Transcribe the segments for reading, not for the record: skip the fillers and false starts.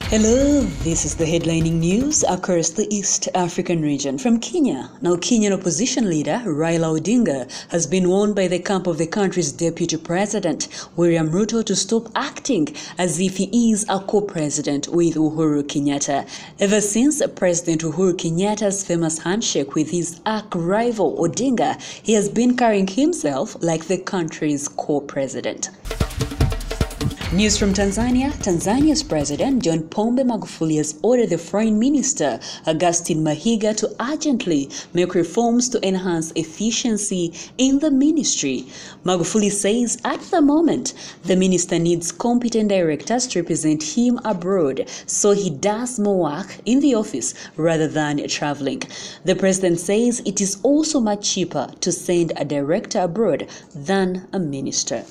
Hello, this is the headlining news across the East African region from Kenya. Now, Kenyan opposition leader Raila Odinga has been warned by the camp of the country's deputy president, William Ruto, to stop acting as if he is a co-president with Uhuru Kenyatta. Ever since President Uhuru Kenyatta's famous handshake with his arch-rival Odinga, he has been carrying himself like the country's co-president. News from Tanzania. Tanzania's President John Pombe Magufuli has ordered the Foreign Minister Augustine Mahiga to urgently make reforms to enhance efficiency in the ministry. Magufuli says at the moment, the minister needs competent directors to represent him abroad, so he does more work in the office rather than traveling. The president says it is also much cheaper to send a director abroad than a minister.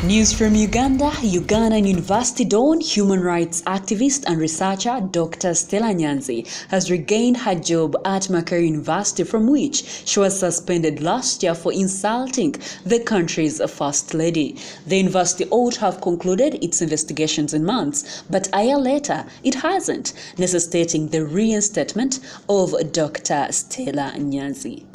News from Uganda. Ugandan University Dawn human rights activist and researcher Dr. Stella Nyanzi has regained her job at Makerere University, from which she was suspended last year for insulting the country's First Lady. The university ought to have concluded its investigations in months, but a year later it hasn't, necessitating the reinstatement of Dr. Stella Nyanzi.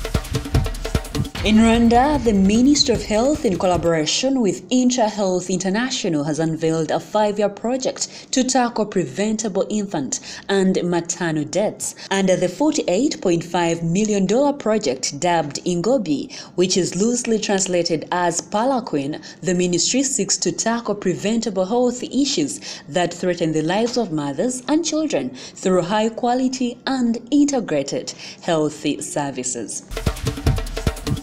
In Rwanda, the Ministry of Health, in collaboration with Health International, has unveiled a 5-year project to tackle preventable infant and maternal deaths under the $48.5 million project dubbed Ingobi, which is loosely translated as Palaquin. The ministry seeks to tackle preventable health issues that threaten the lives of mothers and children through high-quality and integrated healthy services.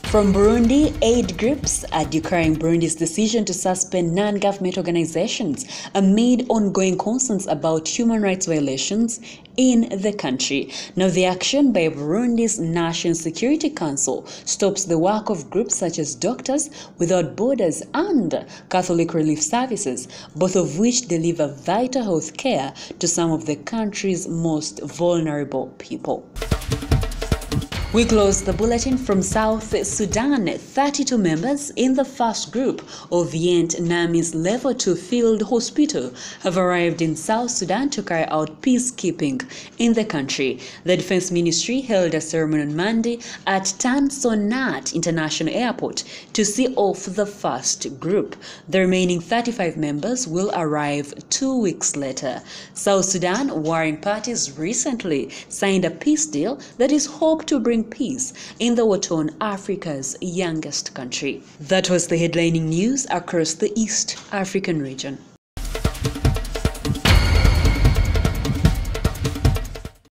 From Burundi, aid groups are decrying Burundi's decision to suspend non-government organizations amid ongoing concerns about human rights violations in the country. Now, the action by Burundi's National Security Council stops the work of groups such as Doctors Without Borders and Catholic Relief Services, both of which deliver vital health care to some of the country's most vulnerable people. We close the bulletin from South Sudan. 32 members in the first group of Vietnamese Level 2 Field Hospital have arrived in South Sudan to carry out peacekeeping in the country. The Defense Ministry held a ceremony on Monday at Tan Son Nhat International Airport to see off the first group. The remaining 35 members will arrive 2 weeks later. South Sudan warring parties recently signed a peace deal that is hoped to bring peace in the war-torn Africa's youngest country. That was the headlining news across the East African region.